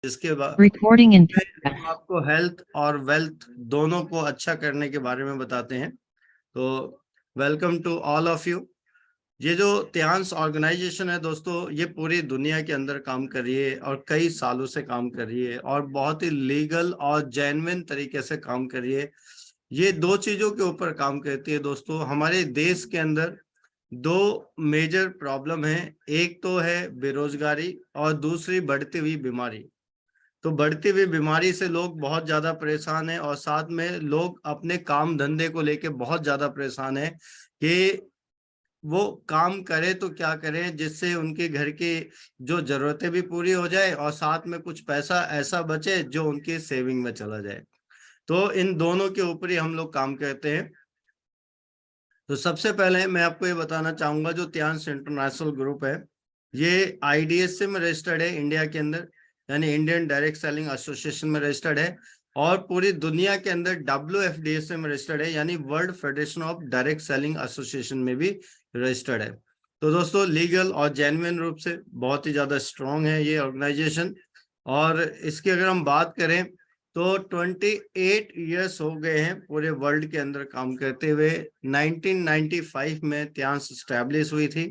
जिसके बाद Recording in हम आपको हेल्थ और वेल्थ दोनों को अच्छा करने के बारे में बताते हैं। तो welcome to all of you. ये जो त्यांश ऑर्गेनाइजेशन है दोस्तों, ये पूरी दुनिया के अंदर काम कर रही है और कई सालों से काम कर रही है और बहुत ही लीगल और जेन्युइन तरीके से काम कर रही है। ये दो चीजों के ऊपर काम करती है दोस्तों। हमारे देश के अंदर दो मेजर प्रॉब्लम है, एक तो है बेरोजगारी और दूसरी बढ़ती हुई बीमारी। तो बढ़ती हुई बीमारी से लोग बहुत ज्यादा परेशान हैं और साथ में लोग अपने काम धंधे को लेके बहुत ज्यादा परेशान है कि वो काम करे तो क्या करें जिससे उनके घर की जो जरूरतें भी पूरी हो जाए और साथ में कुछ पैसा ऐसा बचे जो उनकी सेविंग में चला जाए। तो इन दोनों के ऊपर ही हम लोग काम करते हैं। तो सबसे पहले मैं आपको ये बताना चाहूंगा, जो त्यांश इंटरनेशनल ग्रुप है ये आईडीएसए में रजिस्टर्ड है इंडिया के अंदर, यानी इंडियन डायरेक्ट सेलिंग एसोसिएशन में रजिस्टर्ड है, और पूरी दुनिया के अंदर WFDSA में रजिस्टर्ड है, यानी world federation of direct selling association में भी रजिस्टर्ड है। तो दोस्तों लीगल और जेन्युइन रूप से बहुत ही ज्यादा स्ट्रॉन्ग है ये ऑर्गेनाइजेशन। और इसकी अगर हम बात करें तो 28 ईयर्स हो गए हैं पूरे वर्ल्ड के अंदर काम करते हुए। 1995 में त्यांश स्टैब्लिश हुई थी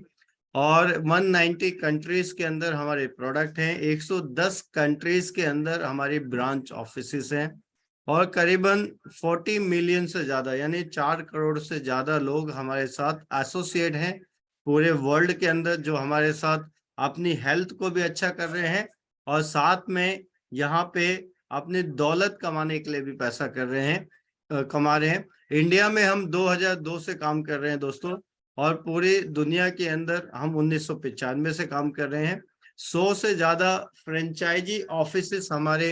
और 190 कंट्रीज के अंदर हमारे प्रोडक्ट हैं, 110 कंट्रीज के अंदर हमारी ब्रांच ऑफिसेस हैं और करीबन 40 मिलियन से ज्यादा यानी 4 करोड़ से ज्यादा लोग हमारे साथ एसोसिएट हैं पूरे वर्ल्ड के अंदर, जो हमारे साथ अपनी हेल्थ को भी अच्छा कर रहे हैं और साथ में यहाँ पे अपनी दौलत कमाने के लिए भी पैसा कर रहे हैं, कमा रहे हैं। इंडिया में हम 2002 से काम कर रहे हैं दोस्तों, और पूरी दुनिया के अंदर हम 1995 से काम कर रहे हैं। 100 से ज्यादा फ्रेंचाइजी ऑफिसेस हमारे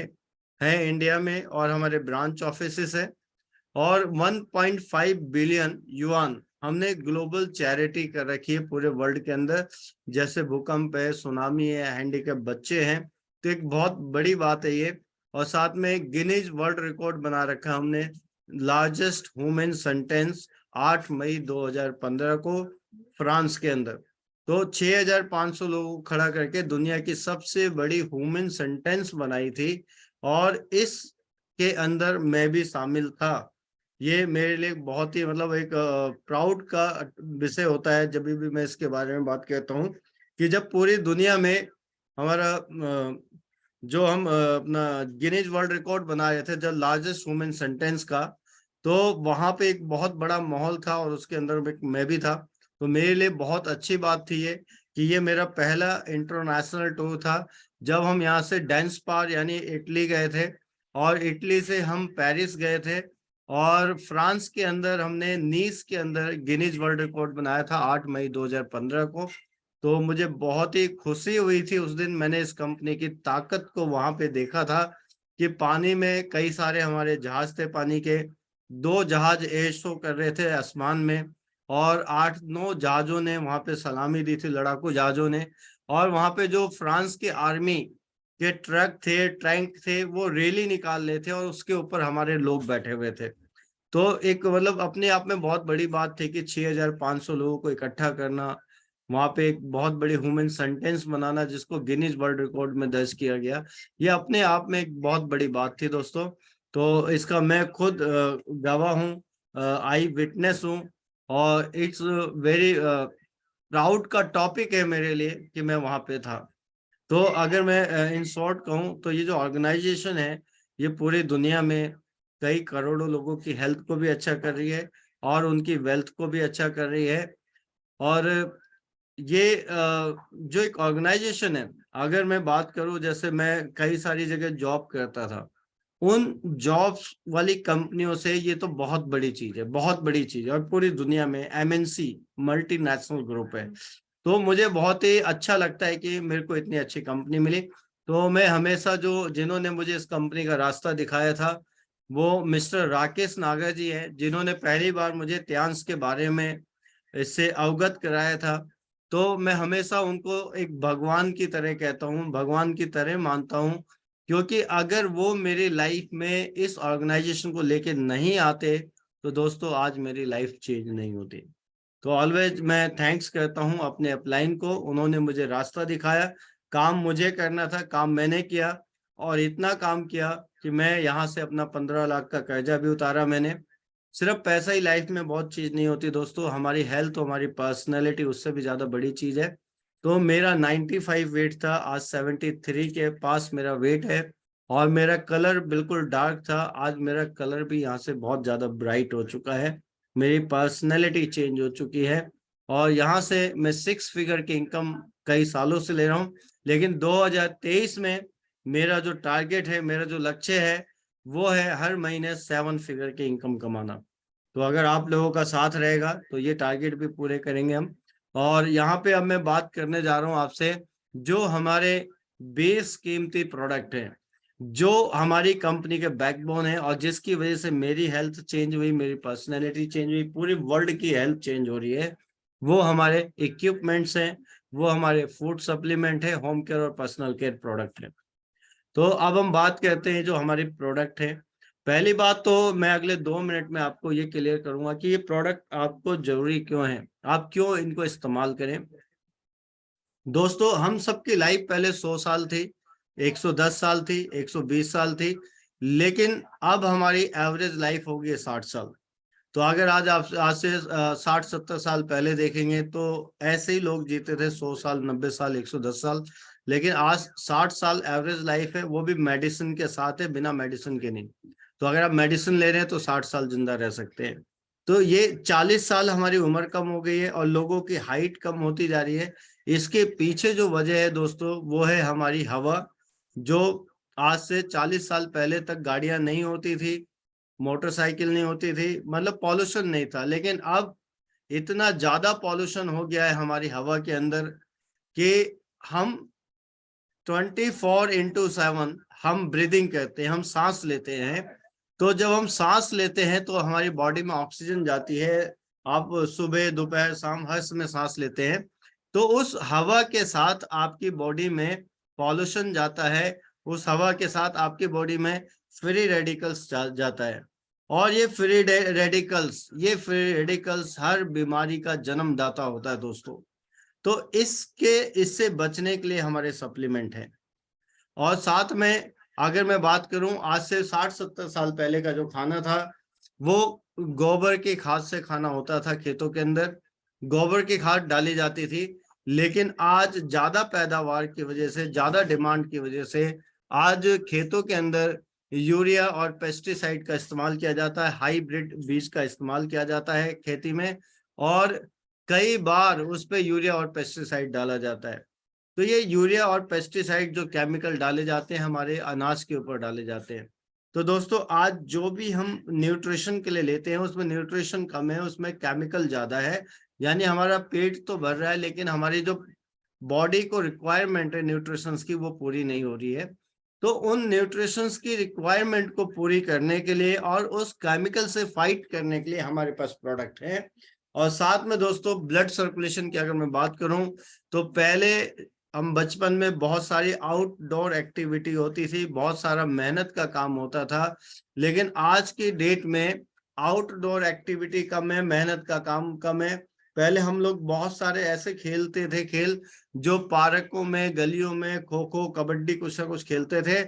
हैं इंडिया में और हमारे ब्रांच ऑफिसेस है, और 1.5 बिलियन युआन हमने ग्लोबल चैरिटी कर रखी है पूरे वर्ल्ड के अंदर, जैसे भूकंप है, सुनामी है, हैंडीकैप बच्चे हैं। तो एक बहुत बड़ी बात है ये। और साथ में गिनीज वर्ल्ड रिकॉर्ड बना रखा हमने, लार्जेस्ट ह्यूमन सेंटेंस 8 मई 2015 को फ्रांस के अंदर। तो 6500 लोगों को खड़ा करके दुनिया की सबसे बड़ी ह्यूमन सेंटेंस बनाई थी और इस के अंदर मैं भी शामिल था। ये मेरे लिए बहुत ही मतलब एक प्राउड का विषय होता है जब भी मैं इसके बारे में बात करता हूँ, कि जब पूरी दुनिया में हमारा जो हम अपना गिनीज वर्ल्ड रिकॉर्ड बना रहे थे जब लार्जेस्ट ह्यूमन सेंटेंस का, तो वहां पे एक बहुत बड़ा माहौल था और उसके अंदर मैं भी था। तो मेरे लिए बहुत अच्छी बात थी ये कि ये मेरा पहला इंटरनेशनल टूर था। जब हम यहाँ से डांस पार यानी इटली गए थे और इटली से हम पेरिस गए थे और फ्रांस के अंदर हमने नीस के अंदर गिनीज वर्ल्ड रिकॉर्ड बनाया था 8 मई 2015 को। तो मुझे बहुत ही खुशी हुई थी उस दिन। मैंने इस कंपनी की ताकत को वहां पे देखा था कि पानी में कई सारे हमारे जहाज थे, पानी के 2 जहाज एयर शो कर रहे थे आसमान में, और 8-9 जहाजों ने वहां पे सलामी दी थी, लड़ाकू जहाजों ने। और वहां पे जो फ्रांस की आर्मी के ट्रक थे, टैंक थे, वो रैली निकाल रहे थे और उसके ऊपर हमारे लोग बैठे हुए थे। तो एक मतलब अपने आप में बहुत बड़ी बात थी कि 6500 लोगों को इकट्ठा करना, वहां पे एक बहुत बड़ी ह्यूमन सेंटेंस बनाना जिसको गिनीज वर्ल्ड रिकॉर्ड में दर्ज किया गया, ये अपने आप में एक बहुत बड़ी बात थी दोस्तों। तो इसका मैं खुद गवाह हूँ, आई विटनेस हूँ, और इट्स वेरी प्राउड का टॉपिक है मेरे लिए कि मैं वहां पे था। तो अगर मैं इन शॉर्ट कहूँ तो ये जो ऑर्गेनाइजेशन है ये पूरी दुनिया में कई करोड़ों लोगों की हेल्थ को भी अच्छा कर रही है और उनकी वेल्थ को भी अच्छा कर रही है। और ये जो एक ऑर्गेनाइजेशन है, अगर मैं बात करूं, जैसे मैं कई सारी जगह जॉब करता था, उन जॉब्स वाली कंपनियों से ये तो बहुत बड़ी चीज है, बहुत बड़ी चीज है, और पूरी दुनिया में MNC मल्टीनेशनल ग्रुप है। तो मुझे बहुत ही अच्छा लगता है कि मेरे को इतनी अच्छी कंपनी मिली। तो मैं हमेशा जो जिन्होंने मुझे इस कंपनी का रास्ता दिखाया था वो मिस्टर राकेश नागर जी हैं, जिन्होंने पहली बार मुझे त्यांश के बारे में इससे अवगत कराया था। तो मैं हमेशा उनको एक भगवान की तरह कहता हूँ, भगवान की तरह मानता हूँ, क्योंकि अगर वो मेरी लाइफ में इस ऑर्गेनाइजेशन को लेके नहीं आते तो दोस्तों आज मेरी लाइफ चेंज नहीं होती। तो ऑलवेज मैं थैंक्स करता हूँ अपने अपलाइन को, उन्होंने मुझे रास्ता दिखाया, काम मुझे करना था, काम मैंने किया, और इतना काम किया कि मैं यहाँ से अपना 15 लाख का कर्जा भी उतारा मैंने। सिर्फ पैसा ही लाइफ में बहुत चीज नहीं होती दोस्तों, हमारी हेल्थ, हमारी पर्सनैलिटी उससे भी ज्यादा बड़ी चीज है। तो मेरा 95 वेट था, आज 73 के पास मेरा वेट है। और मेरा कलर बिल्कुल डार्क था, आज मेरा कलर भी यहाँ से बहुत ज्यादा ब्राइट हो चुका है। मेरी पर्सनैलिटी चेंज हो चुकी है। और यहाँ से मैं 6 फिगर की इनकम कई सालों से ले रहा हूँ। लेकिन 2023 में मेरा जो टारगेट है, मेरा जो लक्ष्य है, वो है हर महीने 7 फिगर की इनकम कमाना। तो अगर आप लोगों का साथ रहेगा तो ये टारगेट भी पूरे करेंगे हम। और यहाँ पे अब मैं बात करने जा रहा हूँ आपसे, जो हमारे बेस कीमती प्रोडक्ट है, जो हमारी कंपनी के बैकबोन है, और जिसकी वजह से मेरी हेल्थ चेंज हुई, मेरी पर्सनैलिटी चेंज हुई, पूरी वर्ल्ड की हेल्थ चेंज हो रही है, वो हमारे इक्विपमेंट्स हैं, वो हमारे फूड सप्लीमेंट है, होम केयर और पर्सनल केयर प्रोडक्ट है। तो अब हम बात करते हैं जो हमारी प्रोडक्ट है। पहली बात तो मैं अगले 2 मिनट में आपको ये क्लियर करूंगा कि ये प्रोडक्ट आपको जरूरी क्यों है, आप क्यों इनको इस्तेमाल करें। दोस्तों, हम सबकी लाइफ पहले 100 साल थी, 110 साल थी, 120 साल थी, लेकिन अब हमारी एवरेज लाइफ होगी 60 साल। तो अगर आज से 60-70 साल पहले देखेंगे तो ऐसे ही लोग जीते थे, 100 साल, 90 साल, 110 साल। लेकिन आज 60 साल एवरेज लाइफ है, वो भी मेडिसिन के साथ है, बिना मेडिसिन के नहीं। तो अगर आप मेडिसिन ले रहे हैं तो 60 साल जिंदा रह सकते हैं। तो ये 40 साल हमारी उम्र कम हो गई है और लोगों की हाइट कम होती जा रही है। इसके पीछे जो वजह है दोस्तों, वो है हमारी हवा। जो आज से 40 साल पहले तक गाड़ियां नहीं होती थी, मोटरसाइकिल नहीं होती थी, मतलब पॉल्यूशन नहीं था। लेकिन अब इतना ज्यादा पॉल्यूशन हो गया है हमारी हवा के अंदर कि हम 24/7 हम ब्रीदिंग करते हैं, हम सांस लेते हैं। तो जब हम सांस लेते हैं तो हमारी बॉडी में ऑक्सीजन जाती है। आप सुबह, दोपहर, शाम हर समय सांस लेते हैं। तो उस हवा के साथ आपकी बॉडी में पॉल्यूशन जाता है, उस हवा के साथ आपकी बॉडी में फ्री रेडिकल्स जाता है। और ये फ्री रेडिकल्स हर बीमारी का जन्मदाता होता है दोस्तों। तो इससे बचने के लिए हमारे सप्लीमेंट हैं। और साथ में अगर मैं बात करूं, आज से 60-70 साल पहले का जो खाना था, वो गोबर की खाद से खाना होता था। खेतों के अंदर गोबर की खाद डाली जाती थी। लेकिन आज ज्यादा पैदावार की वजह से, ज्यादा डिमांड की वजह से, आज खेतों के अंदर यूरिया और पेस्टिसाइड का इस्तेमाल किया जाता है, हाइब्रिड बीज का इस्तेमाल किया जाता है खेती में। और कई बार उस पर यूरिया और पेस्टिसाइड डाला जाता है। तो ये यूरिया और पेस्टिसाइड जो केमिकल डाले जाते हैं, हमारे अनाज के ऊपर डाले जाते हैं। तो दोस्तों, आज जो भी हम न्यूट्रिशन के लिए लेते हैं, उसमें न्यूट्रिशन कम है, उसमें केमिकल ज्यादा है। यानी हमारा पेट तो भर रहा है, लेकिन हमारी जो बॉडी को रिक्वायरमेंट है न्यूट्रिशंस की, वो पूरी नहीं हो रही है। तो उन न्यूट्रिशंस की रिक्वायरमेंट को पूरी करने के लिए और उस केमिकल से फाइट करने के लिए हमारे पास प्रोडक्ट है। और साथ में दोस्तों, ब्लड सर्कुलेशन की अगर मैं बात करूं, तो पहले हम बचपन में बहुत सारी आउटडोर एक्टिविटी होती थी, बहुत सारा मेहनत का काम होता था। लेकिन आज की डेट में आउटडोर एक्टिविटी कम है, मेहनत का काम कम है। पहले हम लोग बहुत सारे ऐसे खेलते थे खेल, जो पार्कों में, गलियों में खो खो, कबड्डी, कुछ ना कुछ खेलते थे,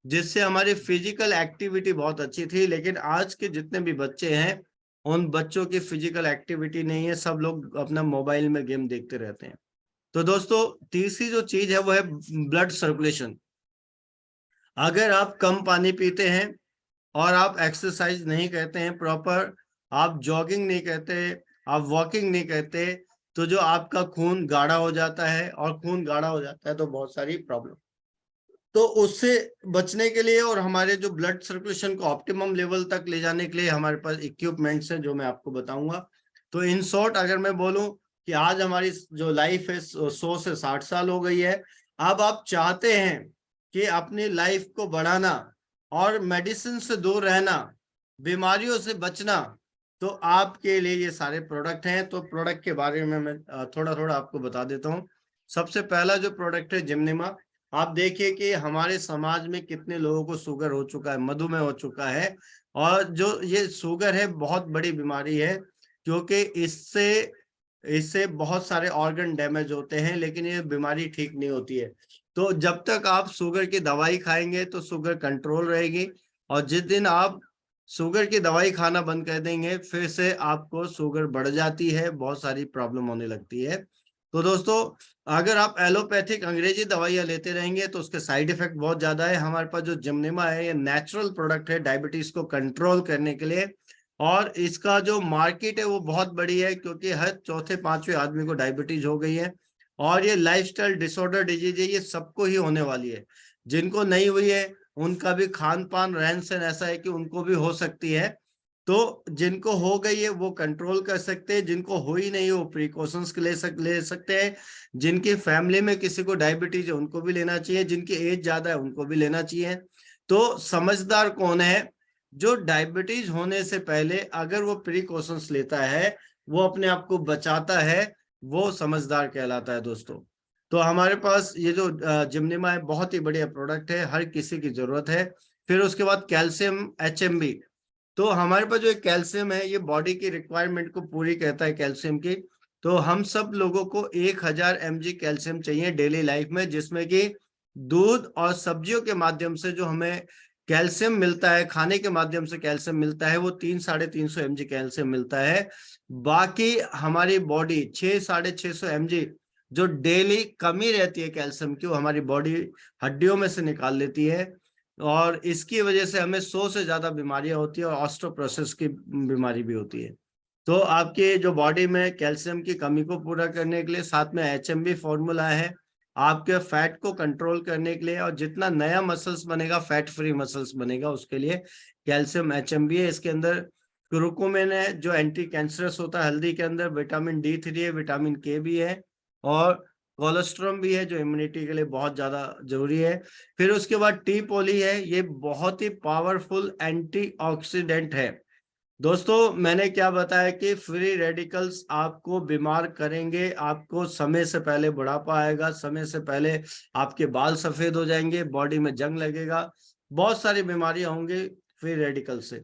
जिससे हमारी फिजिकल एक्टिविटी बहुत अच्छी थी। लेकिन आज के जितने भी बच्चे हैं, उन बच्चों की फिजिकल एक्टिविटी नहीं है, सब लोग अपना मोबाइल में गेम देखते रहते हैं। तो दोस्तों, तीसरी जो चीज है वो है ब्लड सर्कुलेशन। अगर आप कम पानी पीते हैं और आप एक्सरसाइज नहीं करते हैं प्रॉपर, आप जॉगिंग नहीं करते, आप वॉकिंग नहीं करते, तो जो आपका खून गाढ़ा हो जाता है, और खून गाढ़ा हो जाता है तो बहुत सारी प्रॉब्लम। तो उससे बचने के लिए और हमारे जो ब्लड सर्कुलेशन को ऑप्टिमम लेवल तक ले जाने के लिए हमारे पास इक्विपमेंट्स हैं, जो मैं आपको बताऊंगा। तो इन शॉर्ट अगर मैं बोलूं कि आज हमारी जो लाइफ है 100 से 60 साल हो गई है। अब आप चाहते हैं कि अपनी लाइफ को बढ़ाना और मेडिसिन से दूर रहना, बीमारियों से बचना, तो आपके लिए ये सारे प्रोडक्ट हैं। तो प्रोडक्ट के बारे में मैं थोड़ा थोड़ा आपको बता देता हूँ। सबसे पहला जो प्रोडक्ट है जिमनिमा। आप देखिए कि हमारे समाज में कितने लोगों को शुगर हो चुका है, मधुमेह हो चुका है। और जो ये शुगर है, बहुत बड़ी बीमारी है, क्योंकि इससे इससे बहुत सारे ऑर्गन डैमेज होते हैं, लेकिन ये बीमारी ठीक नहीं होती है। तो जब तक आप शुगर की दवाई खाएंगे तो शुगर कंट्रोल रहेगी, और जिस दिन आप शुगर की दवाई खाना बंद कर देंगे फिर से आपको शुगर बढ़ जाती है, बहुत सारी प्रॉब्लम होने लगती है। तो दोस्तों, अगर आप एलोपैथिक अंग्रेजी दवाइयां लेते रहेंगे तो उसके साइड इफेक्ट बहुत ज्यादा है। हमारे पास जो जिमनिमा है ये नेचुरल प्रोडक्ट है डायबिटीज को कंट्रोल करने के लिए, और इसका जो मार्केट है वो बहुत बड़ी है, क्योंकि हर चौथे पांचवें आदमी को डायबिटीज हो गई है। और ये लाइफस्टाइल डिसऑर्डर डिजीज है, ये सबको ही होने वाली है। जिनको नहीं हुई है उनका भी खान पान रहन सहन ऐसा है कि उनको भी हो सकती है। तो जिनको हो गई है वो कंट्रोल कर सकते हैं, जिनको हो ही नहीं वो प्रिकॉशंस ले सकते हैं। जिनकी फैमिली में किसी को डायबिटीज है उनको भी लेना चाहिए, जिनकी एज ज्यादा है उनको भी लेना चाहिए। तो समझदार कौन है? जो डायबिटीज होने से पहले अगर वो प्रिकॉशंस लेता है, वो अपने आप को बचाता है, वो समझदार कहलाता है दोस्तों। तो हमारे पास ये जो जिमनिमा है बहुत ही बढ़िया प्रोडक्ट है, हर किसी की जरूरत है। फिर उसके बाद कैल्शियम HMB। तो हमारे पास जो कैल्शियम है ये बॉडी की रिक्वायरमेंट को पूरी करता है कैल्शियम की। तो हम सब लोगों को 1000 mg कैल्शियम चाहिए डेली लाइफ में, जिसमें कि दूध और सब्जियों के माध्यम से जो हमें कैल्शियम मिलता है, खाने के माध्यम से कैल्शियम मिलता है, वो 300-350 mg कैल्शियम मिलता है। बाकी हमारी बॉडी 600-650 mg जो डेली कमी रहती है कैल्शियम की, वो हमारी बॉडी हड्डियों में से निकाल लेती है, और इसकी वजह से हमें 100 से ज्यादा बीमारियां होती है, और ऑस्टियोपोरोसिस की बीमारी भी होती है। तो आपके जो बॉडी में कैल्शियम की कमी को पूरा करने के लिए साथ में HMB फॉर्मूला है, आपके फैट को कंट्रोल करने के लिए, और जितना नया मसल्स बनेगा फैट फ्री मसल्स बनेगा उसके लिए कैल्शियम HMB है। इसके अंदर क्यूरकुमिन है जो एंटी कैंसरस होता है हल्दी के अंदर, विटामिन D3 है, विटामिन K भी है, और कोलेस्ट्रॉल भी है जो इम्यूनिटी के लिए बहुत ज्यादा जरूरी है। फिर उसके बाद टी पोली है, ये बहुत ही पावरफुल एंटीऑक्सीडेंट है। दोस्तों मैंने क्या बताया कि फ्री रेडिकल्स आपको बीमार करेंगे, आपको समय से पहले बुढ़ापा आएगा, समय से पहले आपके बाल सफेद हो जाएंगे, बॉडी में जंग लगेगा, बहुत सारी बीमारियां होंगी फ्री रेडिकल से।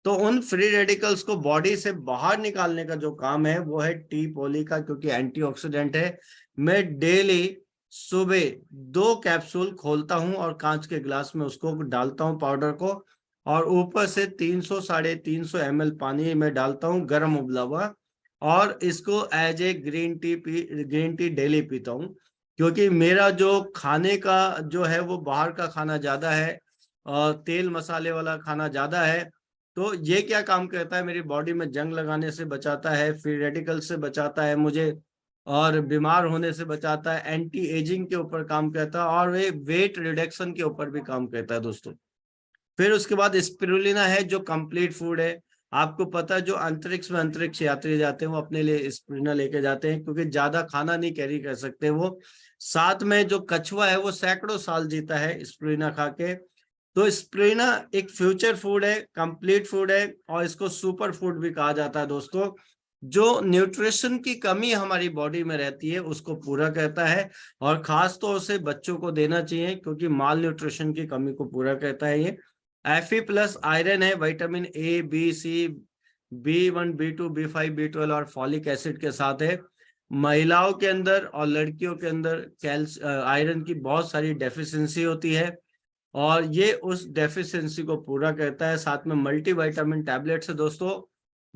तो उन फ्री रेडिकल्स को बॉडी से बाहर निकालने का जो काम है वो है टी पोली का, क्योंकि एंटीऑक्सीडेंट है। मैं डेली सुबह 2 कैप्सूल खोलता हूं और कांच के गिलास में उसको डालता हूं पाउडर को, और ऊपर से 300-350 ml पानी में डालता हूँ गर्म उबला हुआ, और इसको as a green tea daily पीता हूँ। क्योंकि मेरा जो खाने का जो है वो बाहर का खाना ज्यादा है, और तेल मसाले वाला खाना ज्यादा है। तो ये क्या काम करता है, मेरी बॉडी में जंग लगाने से बचाता है, फ्री रेडिकल से बचाता है मुझे, और बीमार होने से बचाता है, एंटी एजिंग के ऊपर काम करता है, और वे वेट रिडक्शन के ऊपर भी काम करता है दोस्तों। फिर उसके बाद स्पिरुलिना है जो कंप्लीट फूड है। आपको पता है जो अंतरिक्ष यात्री जाते हैं वो अपने लिए स्पिरुलिना लेके जाते हैं, क्योंकि ज्यादा खाना नहीं कैरी कर सकते वो। साथ में जो कछुआ है वो सैकड़ों साल जीता है स्पिरुलिना खा के। तो स्पिरुलिना एक फ्यूचर फूड है, कंप्लीट फूड है, और इसको सुपर फूड भी कहा जाता है दोस्तों। जो न्यूट्रिशन की कमी हमारी बॉडी में रहती है उसको पूरा करता है, और खास तौर से बच्चों को देना चाहिए, क्योंकि माल न्यूट्रिशन की कमी को पूरा करता है ये। Fe+ आयरन है, vitamin A, B, C, B1, B2, B5, B12 और फॉलिक एसिड के साथ है। महिलाओं के अंदर और लड़कियों के अंदर आयरन की बहुत सारी डेफिशिएंसी होती है, और ये उस डेफिशिएंसी को पूरा करता है। साथ में मल्टीविटामिन टैबलेट्स है दोस्तों।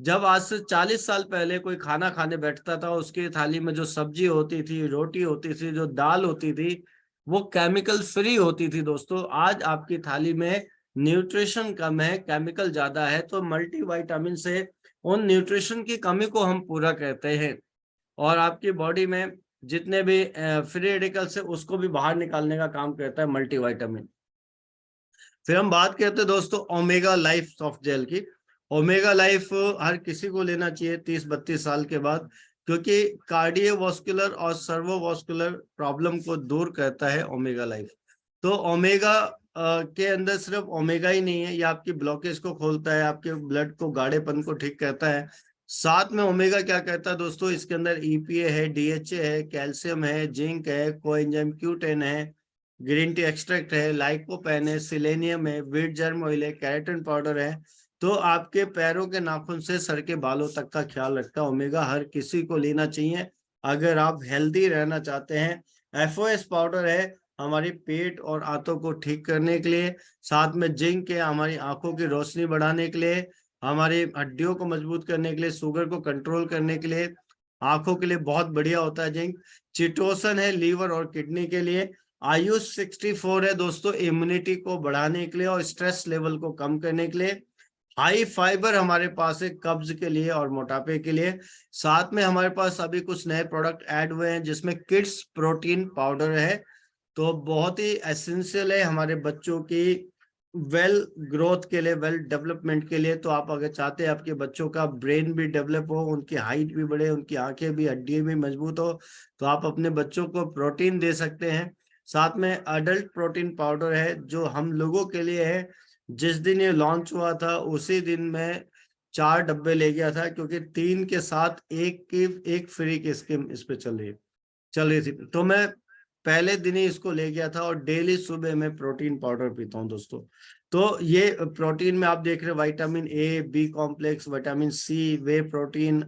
जब आज से 40 साल पहले कोई खाना खाने बैठता था, उसकी थाली में जो सब्जी होती थी, रोटी होती थी, जो दाल होती थी, वो केमिकल फ्री होती थी दोस्तों। आज आपकी थाली में न्यूट्रिशन कम है, केमिकल ज्यादा है, तो मल्टीविटामिन से उन न्यूट्रिशन की कमी को हम पूरा करते हैं, और आपकी बॉडी में जितने भी फ्री रेडिकल्स है उसको भी बाहर निकालने का काम करता है मल्टीविटामिन। फिर हम बात करते हैं दोस्तों ओमेगा लाइफ सॉफ्ट जेल की। ओमेगा लाइफ हर किसी को लेना चाहिए 30-32 साल के बाद, क्योंकि कार्डियोवास्कुलर और सर्वोवास्कुलर प्रॉब्लम को दूर करता है ओमेगा लाइफ। तो ओमेगा के अंदर सिर्फ ओमेगा ही नहीं है, ये आपकी ब्लॉकेज को खोलता है, आपके ब्लड को गाढ़ेपन को ठीक करता है। साथ में ओमेगा क्या करता है दोस्तों, इसके अंदर EPA है, DHA है, कैल्शियम है, जिंक है, कोएंजाइम Q10 है, ग्रीन टी एक्सट्रैक्ट है, लाइकोपेन है, सिलेनियम है, व्हीट जर्म ऑयल है, केराटिन पाउडर है। तो आपके पैरों के नाखून से सर के बालों तक का ख्याल रखता है ओमेगा, हर किसी को लेना चाहिए अगर आप हेल्दी रहना चाहते हैं। FOS पाउडर है, हमारी पेट और आंतों को ठीक करने के लिए, साथ में जिंक है हमारी आंखों की रोशनी बढ़ाने के लिए, हमारी हड्डियों को मजबूत करने के लिए, शुगर को कंट्रोल करने के लिए, आंखों के लिए बहुत बढ़िया होता है जिंक। चिटोसन है लीवर और किडनी के लिए। आयुष 64 है दोस्तों इम्यूनिटी को बढ़ाने के लिए और स्ट्रेस लेवल को कम करने के लिए। हाई फाइबर हमारे पास है कब्ज के लिए और मोटापे के लिए। साथ में हमारे पास अभी कुछ नए प्रोडक्ट ऐड हुए हैं जिसमें किड्स प्रोटीन पाउडर है, तो बहुत ही एसेंशियल है हमारे बच्चों की वेल ग्रोथ के लिए, वेल डेवलपमेंट के लिए। तो आप अगर चाहते हैं आपके बच्चों का ब्रेन भी डेवलप हो, उनकी हाइट भी बढ़े, उनकी आंखें भी, हड्डियां भी मजबूत हो, तो आप अपने बच्चों को प्रोटीन दे सकते हैं। साथ में अडल्ट प्रोटीन पाउडर है जो हम लोगों के लिए है। जिस दिन ये लॉन्च हुआ था उसी दिन मैं 4 डब्बे ले गया था, क्योंकि 3 के साथ एक फ्री की स्कीम इस पे चल रही थी। तो मैं पहले दिन ही इसको ले गया था और डेली सुबह में प्रोटीन पाउडर पीता हूँ दोस्तों। तो ये प्रोटीन में आप देख रहे हैं vitamin A, B complex, vitamin C, whey protein,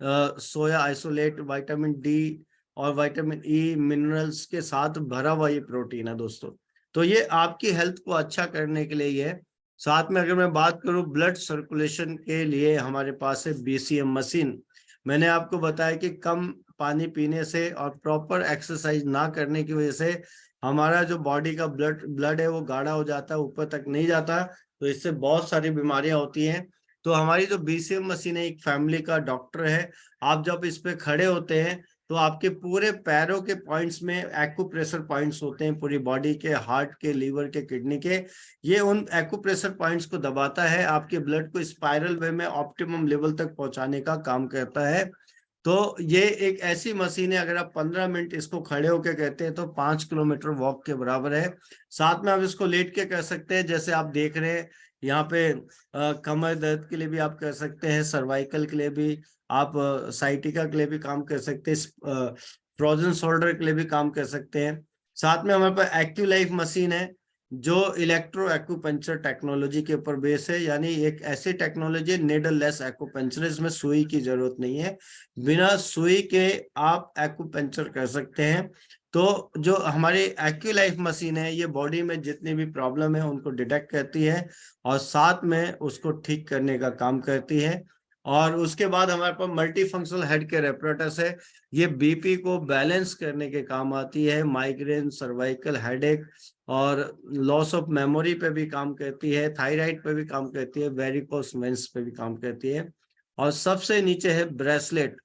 soya isolate, vitamin D और विटामिन ई मिनरल्स के साथ भरा हुआ ये प्रोटीन है दोस्तों। तो ये आपकी हेल्थ को अच्छा करने के लिए ही है। साथ में अगर मैं बात करूं ब्लड सर्कुलेशन के लिए, हमारे पास है बीसीएम मशीन। मैंने आपको बताया कि कम पानी पीने से और प्रॉपर एक्सरसाइज ना करने की वजह से हमारा जो बॉडी का ब्लड है वो गाढ़ा हो जाता है, ऊपर तक नहीं जाता, तो इससे बहुत सारी बीमारियां होती हैं। तो हमारी जो बीसीएम मशीन है एक फैमिली का डॉक्टर है। आप जब इस पे खड़े होते हैं तो आपके पूरे पैरों के पॉइंट्स में एक्यूप्रेशर पॉइंट्स होते हैं, पूरी बॉडी के, हार्ट के, लीवर के, किडनी के। ये उन एक्यूप्रेशर पॉइंट्स को दबाता है, आपके ब्लड को स्पाइरल वे में ऑप्टिमम लेवल तक पहुंचाने का काम करता है। तो ये एक ऐसी मशीन है, अगर आप 15 मिनट इसको खड़े होके कहते हैं तो 5 किलोमीटर वॉक के बराबर है। साथ में आप इसको लेट के कर सकते हैं, जैसे आप देख रहे हैं यहाँ पे कमर दर्द के लिए भी आप कर सकते हैं, सर्वाइकल के लिए भी, आप साइटिका के लिए भी काम कर सकते हैं, फ्रोजन शोल्डर के लिए भी काम कर सकते हैं। साथ में हमारे पास एक्यूलाइफ मशीन है जो इलेक्ट्रो एक्यूपंक्चर टेक्नोलॉजी के ऊपर बेस है, यानी एक ऐसी टेक्नोलॉजी नेडल लेस एक्यूपंक्चर, इसमें सुई की जरूरत नहीं है, बिना सुई के आप एक्यूपंक्चर कर सकते हैं। तो जो हमारी एक्यूलाइफ मशीन है ये बॉडी में जितनी भी प्रॉब्लम है उनको डिटेक्ट करती है और साथ में उसको ठीक करने का काम करती है। और उसके बाद हमारे पास multi functional head care apparatus है, ये बीपी को बैलेंस करने के काम आती है, माइग्रेन, सर्वाइकल हेडेक और लॉस ऑफ मेमोरी पे भी काम करती है, थायराइड पे भी काम करती है, वेरिकोस वेन्स पे भी काम करती है। और सबसे नीचे है ब्रेसलेट।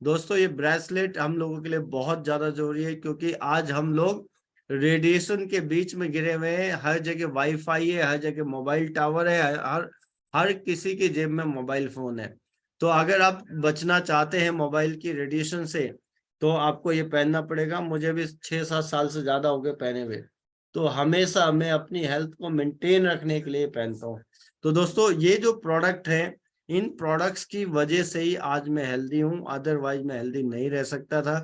दोस्तों ये ब्रेसलेट हम लोगों के लिए बहुत ज्यादा जरूरी है, क्योंकि आज हम लोग रेडिएशन के बीच में गिरे हुए हैं। हर जगह वाईफाई है, हर जगह मोबाइल टावर है, हर हर किसी की जेब में मोबाइल फोन है। तो अगर आप बचना चाहते हैं मोबाइल की रेडिएशन से तो आपको ये पहनना पड़ेगा। मुझे भी 6-7 साल से ज्यादा हो गए पहने हुए, तो हमेशा मैं अपनी हेल्थ को मेंटेन रखने के लिए पहनता हूँ। तो दोस्तों ये जो प्रोडक्ट है, इन प्रोडक्ट्स की वजह से ही आज मैं हेल्दी हूँ, अदरवाइज मैं हेल्दी नहीं रह सकता था,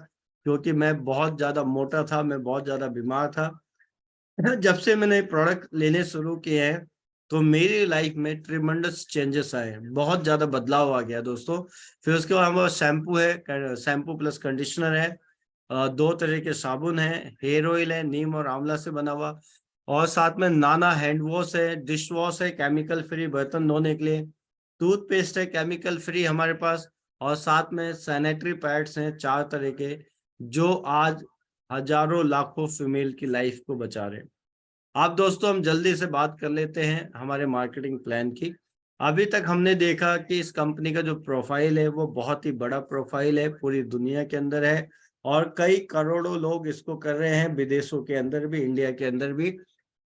क्योंकि मैं बहुत ज्यादा मोटा था, मैं बहुत ज्यादा बीमार था। जब से मैंने प्रोडक्ट लेने शुरू किए हैं तो मेरी लाइफ में ट्रिमेंडस चेंजेस आए हैं, बहुत ज्यादा बदलाव आ गया दोस्तों। फिर उसके बाद हमारा शैम्पू है, शैम्पू प्लस कंडीशनर है, 2 तरह के साबुन है, हेयर ऑयल है नीम और आंवला से बना हुआ, और साथ में नाना हैंड वॉश है, डिश वॉश है केमिकल फ्री बर्तन धोने के लिए, टूथपेस्ट है केमिकल फ्री हमारे पास, और साथ में सैनिटरी पैड्स हैं 4 तरह के, जो आज हजारों लाखों फीमेल की लाइफ को बचा रहे हैं। आप दोस्तों हम जल्दी से बात कर लेते हैं हमारे मार्केटिंग प्लान की। अभी तक हमने देखा कि इस कंपनी का जो प्रोफाइल है वो बहुत ही बड़ा प्रोफाइल है, पूरी दुनिया के अंदर है और कई करोड़ों लोग इसको कर रहे हैं, विदेशों के अंदर भी, इंडिया के अंदर भी।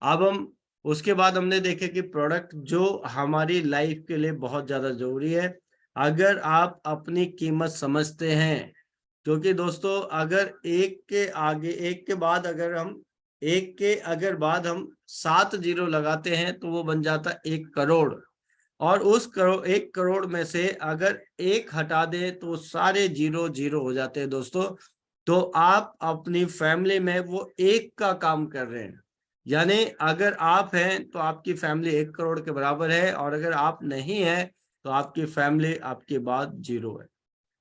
अब हम उसके बाद हमने देखे कि प्रोडक्ट जो हमारी लाइफ के लिए बहुत ज्यादा जरूरी है, अगर आप अपनी कीमत समझते हैं। क्योंकि दोस्तों अगर एक के बाद हम 7 जीरो लगाते हैं तो वो बन जाता 1 करोड़, और उस 1 करोड़ में से अगर एक हटा दे तो सारे जीरो जीरो हो जाते हैं दोस्तों। तो आप अपनी फैमिली में वो एक का काम कर रहे हैं, यानी अगर आप हैं तो आपकी फैमिली 1 करोड़ के बराबर है, और अगर आप नहीं है तो आपकी फैमिली आपके बाद जीरो है।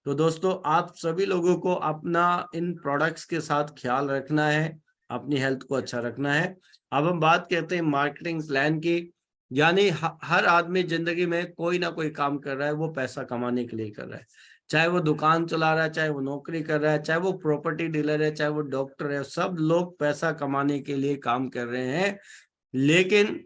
तो दोस्तों आप सभी लोगों को अपना इन प्रोडक्ट्स के साथ ख्याल रखना है। अपनी हेल्थ को अच्छा रखना है। अब हम बात करते हैं मार्केटिंग प्लान की। यानी हर आदमी जिंदगी में कोई ना कोई काम कर रहा है, वो पैसा कमाने के लिए कर रहा है। चाहे वो दुकान चला रहा है, चाहे वो नौकरी कर रहा है, चाहे वो प्रॉपर्टी डीलर है, चाहे वो डॉक्टर है, सब लोग पैसा कमाने के लिए काम कर रहे हैं। लेकिन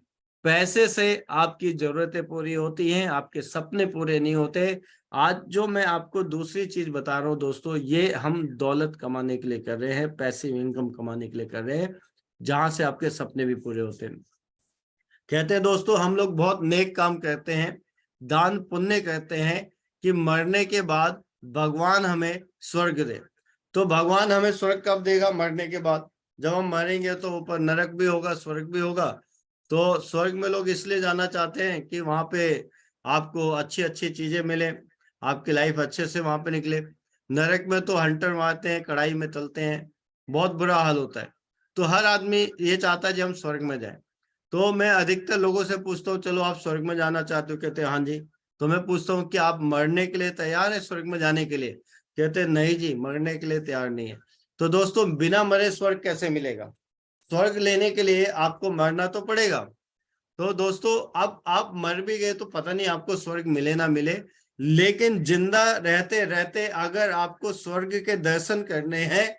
पैसे से आपकी जरूरतें पूरी होती हैं, आपके सपने पूरे नहीं होते। आज जो मैं आपको दूसरी चीज बता रहा हूं दोस्तों, ये हम दौलत कमाने के लिए कर रहे हैं, पैसिव इनकम कमाने के लिए कर रहे हैं, जहां से आपके सपने भी पूरे होते हैं। कहते हैं दोस्तों, हम लोग बहुत नेक काम करते हैं, दान पुण्य करते हैं कि मरने के बाद भगवान हमें स्वर्ग दे। तो भगवान हमें स्वर्ग कब देगा? मरने के बाद। जब हम मरेंगे तो ऊपर नरक भी होगा, स्वर्ग भी होगा। तो स्वर्ग में लोग इसलिए जाना चाहते हैं कि वहां पे आपको अच्छी अच्छी चीजें मिले, आपकी लाइफ अच्छे से वहां पे निकले। नरक में तो हंटर मारते हैं, कढ़ाई में तलते हैं, बहुत बुरा हाल होता है। तो हर आदमी ये चाहता है कि हम स्वर्ग में जाएं। तो मैं अधिकतर लोगों से पूछता हूँ, चलो आप स्वर्ग में जाना चाहते हो? कहते हैं हाँ जी। तो मैं पूछता हूँ कि आप मरने के लिए तैयार है स्वर्ग में जाने के लिए? कहते हैं नहीं जी, मरने के लिए तैयार नहीं है। तो दोस्तों, बिना मरे स्वर्ग कैसे मिलेगा? स्वर्ग लेने के लिए आपको मरना तो पड़ेगा। तो दोस्तों, अब आप मर भी गए तो पता नहीं आपको स्वर्ग मिले ना मिले, लेकिन जिंदा रहते रहते अगर आपको स्वर्ग के दर्शन करने हैं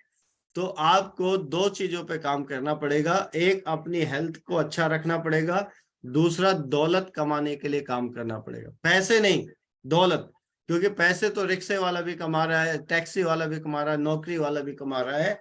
तो आपको दो चीजों पे काम करना पड़ेगा। एक, अपनी हेल्थ को अच्छा रखना पड़ेगा। दूसरा, दौलत कमाने के लिए काम करना पड़ेगा। पैसे नहीं, दौलत। क्योंकि पैसे तो रिक्शे वाला भी कमा रहा है, टैक्सी वाला भी कमा रहा है, नौकरी वाला भी कमा रहा है।